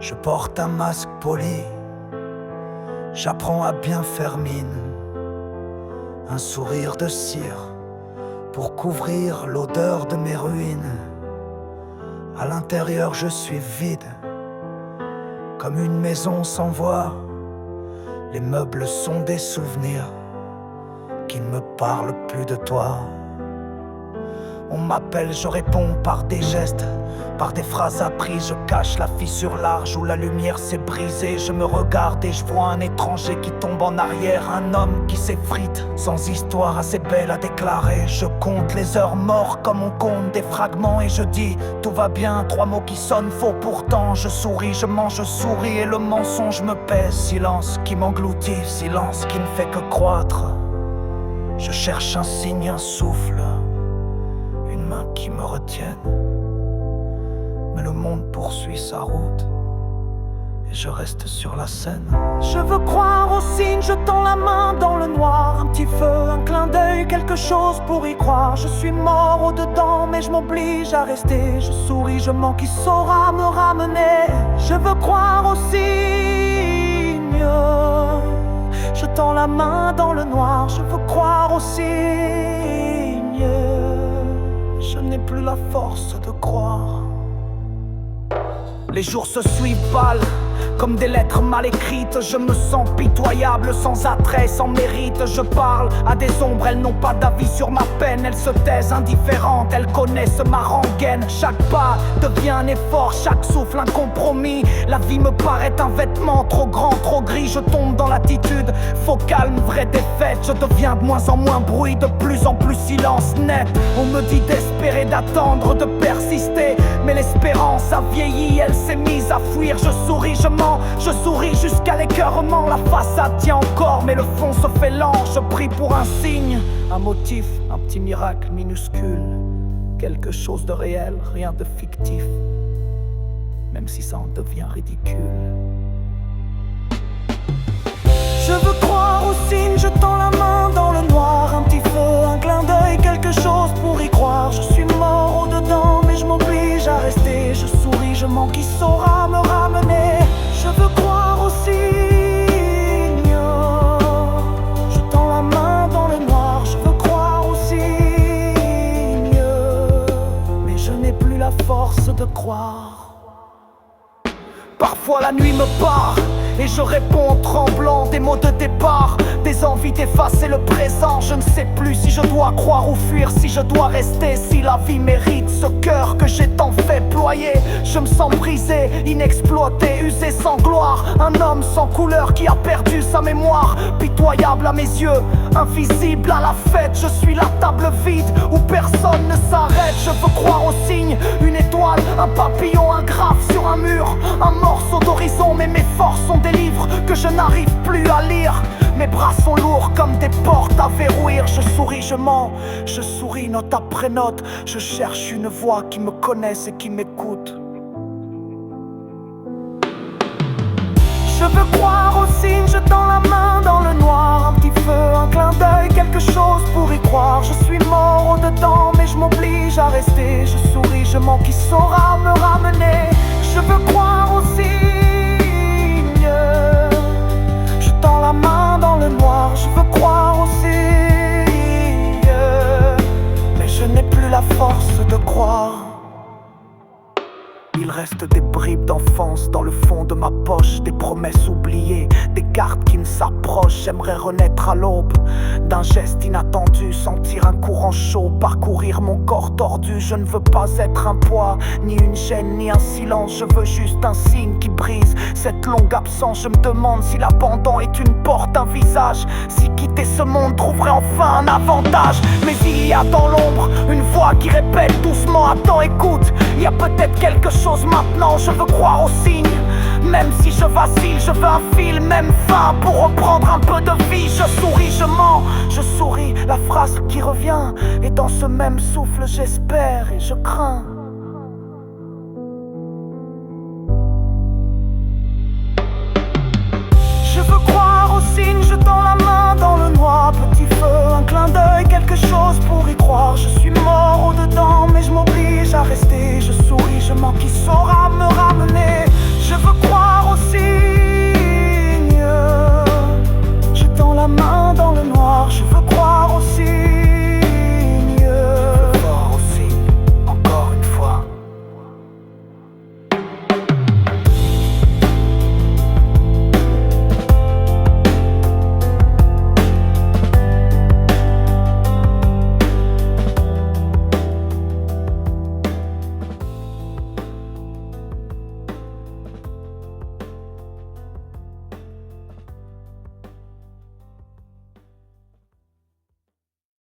Je porte un masque poli, j'apprends à bien faire mine. Un sourire de cire pour couvrir l'odeur de mes ruines. À l'intérieur je suis vide, comme une maison sans voix. Les meubles sont des souvenirs qui ne me parlent plus de toi. On m'appelle, je réponds par des gestes, par des phrases apprises. Je cache la fissure large où la lumière s'est brisée. Je me regarde et je vois un étranger qui tombe en arrière. Un homme qui s'effrite, sans histoire assez belle à déclarer. Je compte les heures mortes comme on compte des fragments. Et je dis, tout va bien, trois mots qui sonnent faux. Pourtant je souris, je mange, je souris. Et le mensonge me pèse, silence qui m'engloutit. Silence qui ne fait que croître. Je cherche un signe, un souffle, une main qui me retienne. Mais le monde poursuit sa route et je reste sur la scène. Je veux croire aux signes, je tends la main dans le noir. Un petit feu, un clin d'œil, quelque chose pour y croire. Je suis mort au-dedans mais je m'oblige à rester. Je souris, je mens, qui saura me ramener. Je veux croire aux signes, je tends la main dans le noir. Je veux croire aux signes, je n'ai plus la force de croire. Les jours se suivent pâles, comme des lettres mal écrites. Je me sens pitoyable, sans attrait, sans mérite. Je parle à des ombres, elles n'ont pas d'avis sur ma peine. Elles se taisent indifférentes, elles connaissent ma rengaine. Chaque pas devient un effort, chaque souffle un compromis. La vie me paraît un vêtement trop grand, trop gris. Je tombe dans l'attitude, faux calme, vraie défaite. Je deviens de moins en moins bruit, de plus en plus silence net. On me dit d'espérer, d'attendre, de persister. Mais l'espérance a vieilli, elle s'est mise à fuir. Je souris, je mens, je souris jusqu'à l'écœurement. La façade tient encore mais le fond se fait lent. Je prie pour un signe, un motif, un petit miracle minuscule. Quelque chose de réel, rien de fictif, même si ça en devient ridicule. Je veux croire aux signes, je tends la main dans le noir. Un petit feu, un clin d'œil, quelque chose pour y croire. Je suis mort au-dedans mais je m'oblige à rester. Je souris, je mens, qui saura me ramener. Je veux croire aux signes, je tends la main dans le noir. Je veux croire aux signes, mais je n'ai plus la force de croire. Parfois la nuit me part et je réponds en tremblant. Des mots de départ, des envies d'effacer le présent. Je ne sais plus si je dois croire ou fuir, si je dois rester, si la vie mérite ce cœur que j'ai tant fait ployer. Je me sens brisé, inexploité, usé sans gloire. Un homme sans couleur qui a perdu sa mémoire. Pitoyable à mes yeux, invisible à la fête. Je suis la table vide où personne ne s'arrête. Je veux croire aux signes, une étoile, un papillon, un graphe sur un mur. Un morceau d'horizon, mais mes forces sont des livres que je n'arrive plus à lire. Mes bras sont lourds comme des portes à verrouiller. Je souris, je mens, je souris note après note. Je cherche une voix qui me connaisse et qui m'écoute. Je veux croire aux signes, je tends la main dans le noir. Un petit feu, un clin d'œil, quelque chose pour y croire. Je suis mort au-dedans mais je m'oblige à rester. Je souris, je mens, qui saura me ramener. Je veux croire aux signes, je tends la main dans le noir. Je veux croire aux signes, mais je n'ai plus la force de croire. Il reste des bribes d'enfance dans le fond de ma poche. Des promesses oubliées, des cartes qui ne s'approchent. J'aimerais renaître à l'aube d'un geste inattendu, sentir un courant chaud parcourir mon corps tordu. Je ne veux pas être un poids, ni une chaîne, ni un silence. Je veux juste un signe qui brise cette longue absence. Je me demande si l'abandon est une porte, un visage, si quitter ce monde trouverait enfin un avantage. Mais il y a dans l'ombre une voix qui répète doucement: attends, écoute, il y a peut-être quelque chose maintenant. Je veux croire aux signes, même si je vacille. Je veux un fil, même fin, pour reprendre un peu de vie. Je souris, je mens, je souris, la phrase qui revient. Et dans ce même souffle j'espère et je crains.